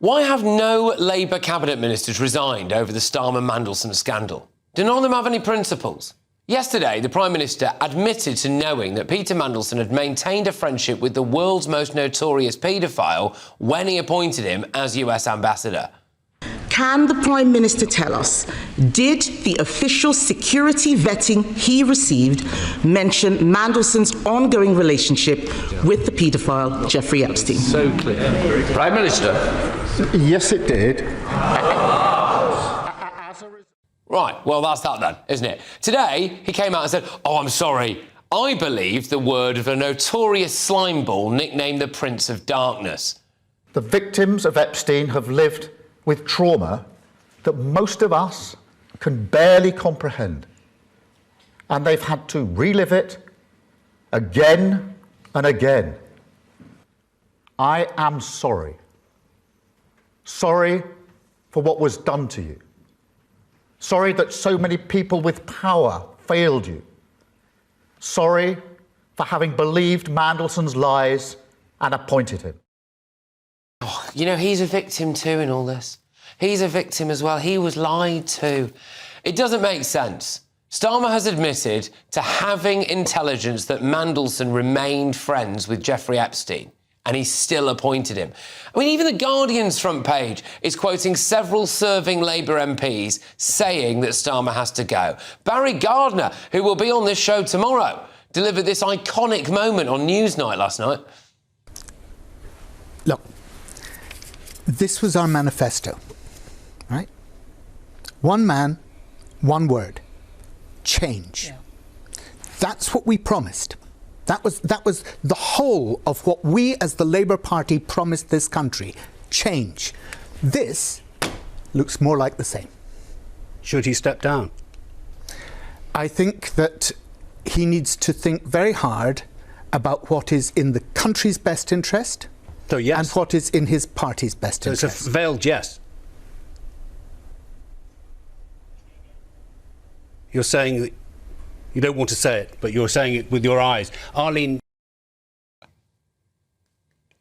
Why have no Labour cabinet ministers resigned over the Starmer Mandelson scandal? Do none of them have any principles? Yesterday, the Prime Minister admitted to knowing that Peter Mandelson had maintained a friendship with the world's most notorious paedophile when he appointed him as US ambassador. Can the Prime Minister tell us, did the official security vetting he received mention Mandelson's ongoing relationship with the paedophile Jeffrey Epstein? So clear. Prime Minister. Yes, it did. Right, well, that's that then, isn't it? Today, he came out and said, "Oh, I'm sorry. I believed the word of a notorious slimeball nicknamed the Prince of Darkness." The victims of Epstein have lived with trauma that most of us can barely comprehend. And they've had to relive it again and again. I am sorry. Sorry for what was done to you. Sorry that so many people with power failed you. Sorry for having believed Mandelson's lies and appointed him. Oh, you know, he's a victim too in all this. He's a victim as well. He was lied to. It doesn't make sense. Starmer has admitted to having intelligence that Mandelson remained friends with Jeffrey Epstein, and he still appointed him. I mean, even The Guardian's front page is quoting several serving Labour MPs saying that Starmer has to go. Barry Gardner, who will be on this show tomorrow, delivered this iconic moment on Newsnight last night. Look, this was our manifesto, right? One man, one word, change. Yeah. That's what we promised. That was the whole of what we as the Labour Party promised this country, change. This looks more like the same. Should he step down? I think that he needs to think very hard about what is in the country's best interest. So yes. And what is in his party's best interest. It's a veiled yes. You're saying that you don't want to say it, but you're saying it with your eyes. Arlene.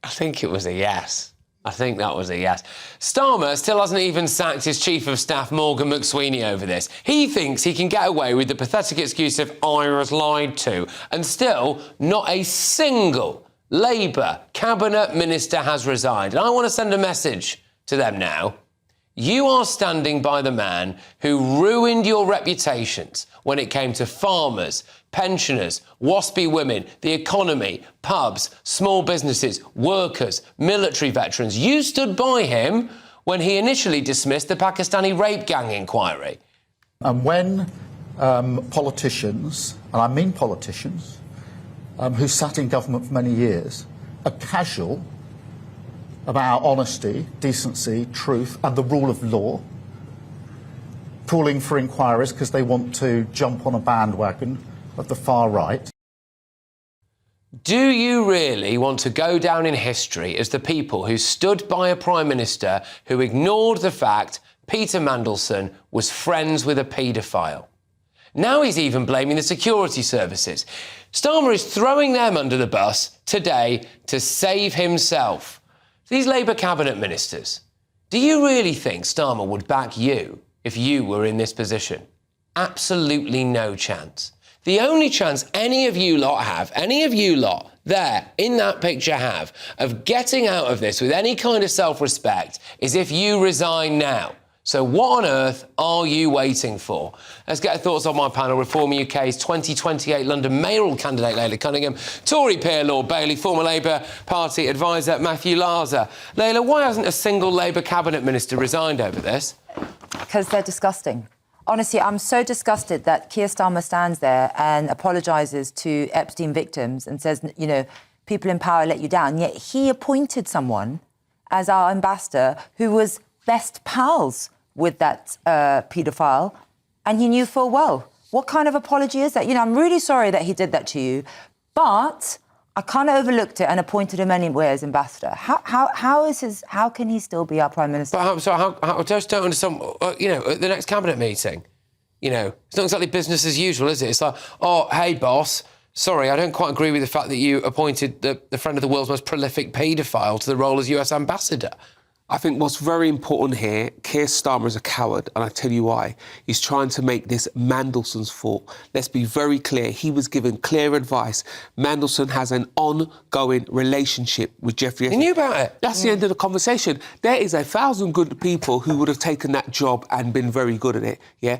I think it was a yes. I think that was a yes. Starmer still hasn't even sacked his Chief of Staff, Morgan McSweeney, over this. He thinks he can get away with the pathetic excuse of "I was lied to," and still not a single Labour cabinet minister has resigned. And I want to send a message to them now. You are standing by the man who ruined your reputations when it came to farmers, pensioners, waspy women, the economy, pubs, small businesses, workers, military veterans. You stood by him when he initially dismissed the Pakistani rape gang inquiry. And when politicians, and I mean politicians, who sat in government for many years, are casual about honesty, decency, truth and the rule of law, calling for inquiries because they want to jump on a bandwagon of the far right. Do you really want to go down in history as the people who stood by a Prime Minister who ignored the fact Peter Mandelson was friends with a paedophile? Now he's even blaming the security services. Starmer is throwing them under the bus today to save himself. These Labour cabinet ministers, do you really think Starmer would back you if you were in this position? Absolutely no chance. The only chance any of you lot have, any of you lot there in that picture have, of getting out of this with any kind of self-respect is if you resign now. So what on earth are you waiting for? Let's get our thoughts on my panel. Reform UK's 2028 London mayoral candidate, Layla Cunningham, Tory peer Lord Bailey, former Labour Party advisor Matthew Larzer. Layla, why hasn't a single Labour cabinet minister resigned over this? Because they're disgusting. Honestly, I'm so disgusted that Keir Starmer stands there and apologises to Epstein victims and says, you know, people in power let you down. Yet he appointed someone as our ambassador who was best pals with that paedophile, and he knew full well. What kind of apology is that? You know, I'm really sorry that he did that to you, but I kind of overlooked it and appointed him anyway as ambassador. How can he still be our Prime Minister? But I just don't understand, you know, at the next cabinet meeting, you know, it's not exactly business as usual, is it? It's like, oh, hey, boss, sorry, I don't quite agree with the fact that you appointed the friend of the world's most prolific paedophile to the role as US ambassador. I think what's very important here, Keir Starmer is a coward, and I tell you why. He's trying to make this Mandelson's fault. Let's be very clear. He was given clear advice. Mandelson has an ongoing relationship with Jeffrey Epstein. He knew about it. That's the end of the conversation. There is 1,000 good people who would have taken that job and been very good at it, yeah?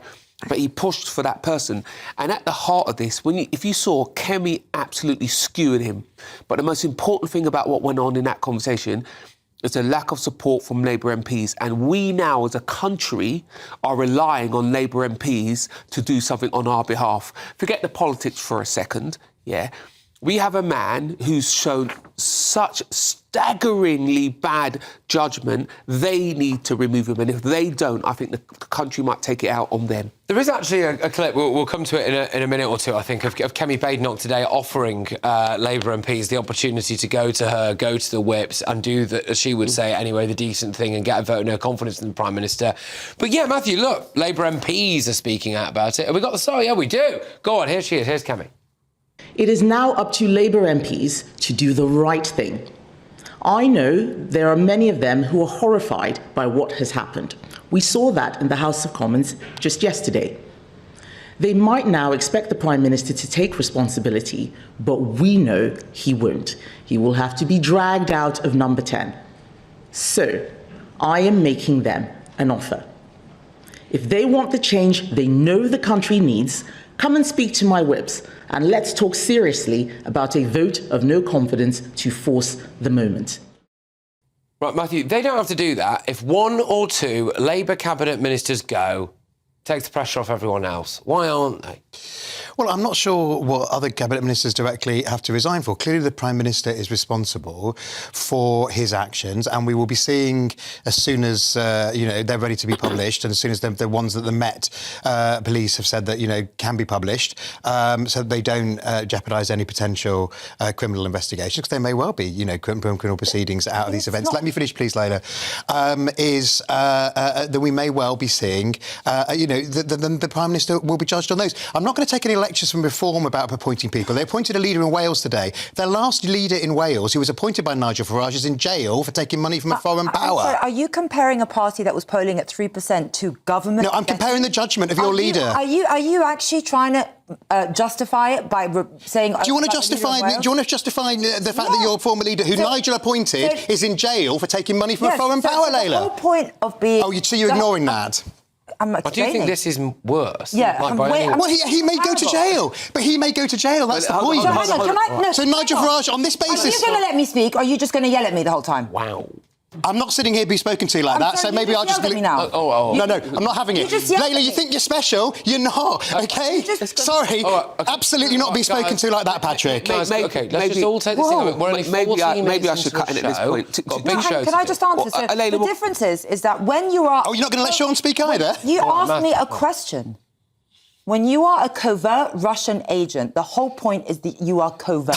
But he pushed for that person. And at the heart of this, if you saw Kemi absolutely skewing him, but the most important thing about what went on in that conversation is a lack of support from Labour MPs. And we now, as a country, are relying on Labour MPs to do something on our behalf. Forget the politics for a second, yeah? We have a man who's shown such staggeringly bad judgment, they need to remove him. And if they don't, I think the country might take it out on them. There is actually a clip, we'll come to it in a minute or two, I think, of Kemi Badenoch today offering Labour MPs the opportunity to go to her, go to the whips and do, as she would say anyway, the decent thing and get a vote of no confidence in the Prime Minister. But yeah, Matthew, look, Labour MPs are speaking out about it. Have we got the story? Yeah, we do. Go on, here she is. Here's Kemi. It is now up to Labour MPs to do the right thing. I know there are many of them who are horrified by what has happened. We saw that in the House of Commons just yesterday. They might now expect the Prime Minister to take responsibility, but we know he won't. He will have to be dragged out of number 10. So, I am making them an offer. If they want the change they know the country needs, come and speak to my whips, and let's talk seriously about a vote of no confidence to force the moment. Right, Matthew, they don't have to do that. If one or two Labour cabinet ministers go, takes the pressure off everyone else. Why aren't they? Well, I'm not sure what other cabinet ministers directly have to resign for. Clearly, the Prime Minister is responsible for his actions, and we will be seeing as soon as they're ready to be published, and as soon as the ones that the Met police have said that can be published, so that they don't jeopardise any potential criminal investigations, because there may well be criminal proceedings out of these events. Let me finish, please, Layla. That we may well be seeing the Prime Minister will be judged on those. I'm not going to take any lectures from Reform about appointing people. They appointed a leader in Wales today. Their last leader in Wales, who was appointed by Nigel Farage, is in jail for taking money from a foreign power. Sorry, are you comparing a party that was polling at 3% to government? No, I'm comparing the judgment of your leader. Are you actually trying to justify it by saying? Do you want to justify? Do you want to justify the fact that your former leader, who Nigel appointed, is in jail for taking money from a foreign power, Layla? The whole point of being. Oh, so you're ignoring that? I do think this is worse. Yeah. Well, he may go to jail, but he may go to jail. That's the point. So Nigel Farage, on this basis... Are you going to let me speak, or are you just going to yell at me the whole time? Wow. I'm not sitting here to be spoken to like that, so maybe I'll just... now. No, I'm not having it. Layla, you think you're special? You're not, OK? Sorry, absolutely not be spoken to like that, Patrick. OK, let's just all take this thing. We're only 14 maybe I should cut in at this point. Can I just answer? So the difference is that when you are... Oh, you're not going to let Sean speak either? You asked me a question. When you are a covert Russian agent, the whole point is that you are covert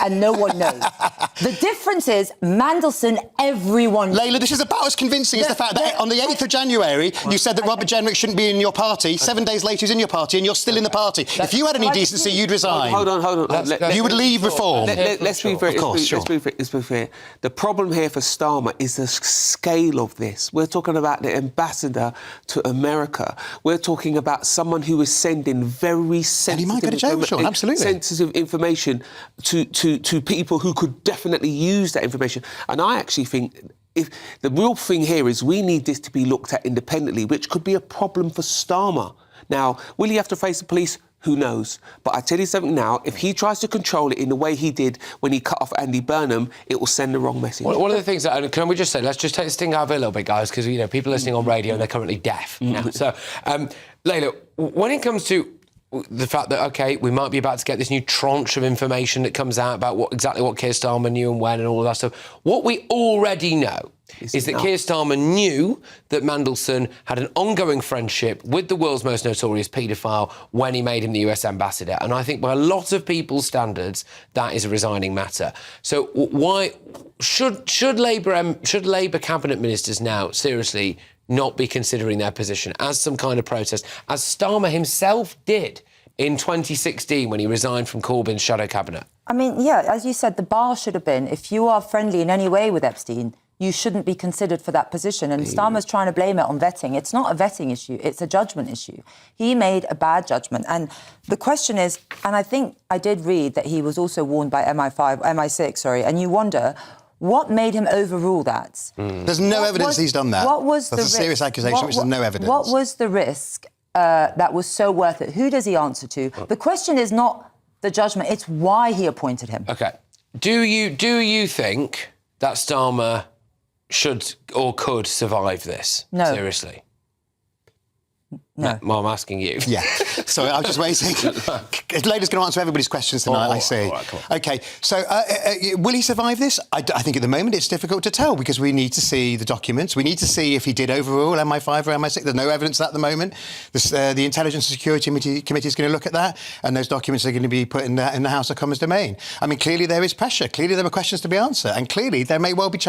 and no one knows. The difference is Mandelson, everyone knows. Layla, this is about as convincing as the fact that on the 8th of January, you said that Robert Jenrick shouldn't be in your party. 7 days later, he's in your party and you're still in the party. If you had any decency, you'd resign. Hold on. You would leave Reform. Let's be fair. Let's be fair. The problem here for Starmer is the scale of this. We're talking about the ambassador to America. We're talking about someone who is sending very sensitive... And he might go to jail, Sean, absolutely. ...sensitive information to people who could definitely use that information. And I actually think if the real thing here is we need this to be looked at independently, which could be a problem for Starmer. Now, will he have to face the police? Who knows? But I tell you something now, if he tries to control it in the way he did when he cut off Andy Burnham, it will send the wrong message. One of the things that, can we just say, let's just take the sting out of it a little bit, guys, because, people listening on radio, they're currently deaf now. So, Layla, when it comes to the fact that, OK, we might be about to get this new tranche of information that comes out about exactly what Keir Starmer knew and when and all of that stuff, what we already know is that Keir Starmer knew that Mandelson had an ongoing friendship with the world's most notorious paedophile when he made him the US ambassador. And I think by a lot of people's standards, that is a resigning matter. So why should Labour cabinet ministers now seriously not be considering their position as some kind of protest, as Starmer himself did in 2016 when he resigned from Corbyn's shadow cabinet? I mean, yeah, as you said, the bar should have been, if you are friendly in any way with Epstein, you shouldn't be considered for that position. And Starmer's trying to blame it on vetting. It's not a vetting issue, it's a judgment issue. He made a bad judgment. And the question is, and I think I did read that he was also warned by MI6, and you wonder, what made him overrule that? There's no evidence he's done that. What was That's a serious accusation, which there's no evidence. What was the risk that was so worth it? Who does he answer to? The question is not the judgment, it's why he appointed him. OK. Do you think that Starmer should or could survive this? No. Seriously? No. Well, I'm asking you. Yeah. Sorry, I was just waiting. Lady's going to answer everybody's questions tonight, I see. All right, come on. OK, so will he survive this? I think at the moment it's difficult to tell because we need to see the documents. We need to see if he did overrule MI5 or MI6. There's no evidence of that at the moment. The Intelligence and Security Committee is going to look at that, and those documents are going to be put in the House of Commons domain. I mean, clearly there is pressure. Clearly there are questions to be answered. And clearly there may well be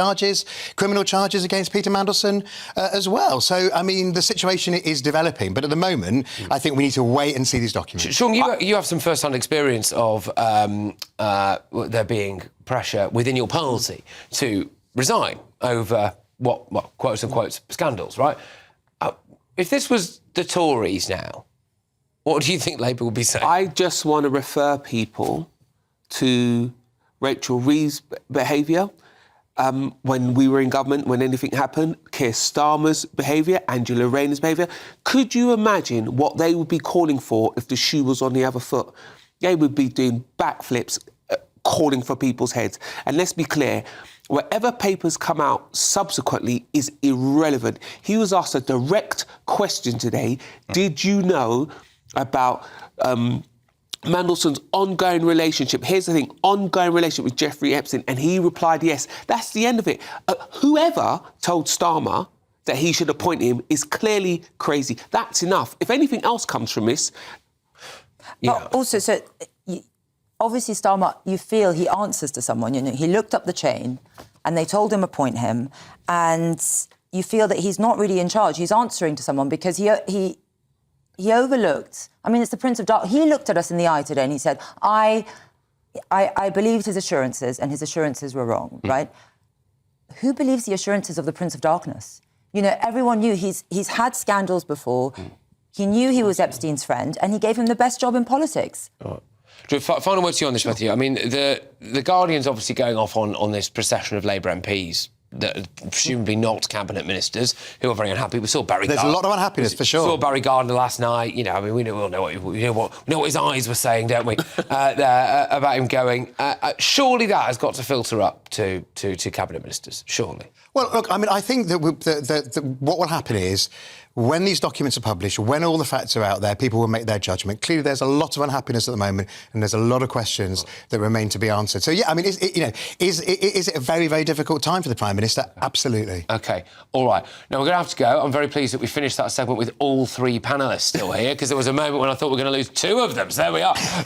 criminal charges against Peter Mandelson as well. So, I mean, the situation is developing. But at the moment, I think we need to wait and see these documents. Sean, you have some first-hand experience of there being pressure within your party to resign over what quotes unquote scandals, right? If this was the Tories now, what do you think Labour would be saying? I just want to refer people to Rachel Reeves' behaviour. When we were in government, when anything happened, Keir Starmer's behaviour, Angela Rayner's behaviour. Could you imagine what they would be calling for if the shoe was on the other foot? They would be doing backflips, calling for people's heads. And let's be clear, whatever papers come out subsequently is irrelevant. He was asked a direct question today. Did you know about Mandelson's ongoing relationship? Here's the thing, ongoing relationship with Jeffrey Epstein, and he replied yes. That's the end of it. Whoever told Starmer that he should appoint him is clearly crazy. That's enough. If anything else comes from this... But also, obviously Starmer, you feel he answers to someone. You know, he looked up the chain and they told him appoint him, and you feel that he's not really in charge. He's answering to someone because he overlooked... I mean, it's the Prince of Darkness. He looked at us in the eye today and he said, I believed his assurances and his assurances were wrong, right? Who believes the assurances of the Prince of Darkness? You know, everyone knew he's had scandals before. He knew he was Epstein's friend and he gave him the best job in politics. Right. Drew, final word to you on this, Matthew. I mean, the Guardian's obviously going off on this procession of Labour MPs that are presumably not cabinet ministers who are very unhappy. We saw Barry. There's a lot of unhappiness for sure. We saw Barry Gardiner last night. You know, I mean, we know what his eyes were saying, don't we? About him going. Surely that has got to filter up to cabinet ministers. Surely. Well, look, I mean, I think that what will happen is, when these documents are published, when all the facts are out there, people will make their judgment. Clearly, there's a lot of unhappiness at the moment, and there's a lot of questions that remain to be answered. So, yeah, I mean, is it a very, very difficult time for the Prime Minister? Absolutely. OK, all right. Now, we're going to have to go. I'm very pleased that we finished that segment with all three panellists still here, because there was a moment when I thought we were going to lose two of them. So there we are.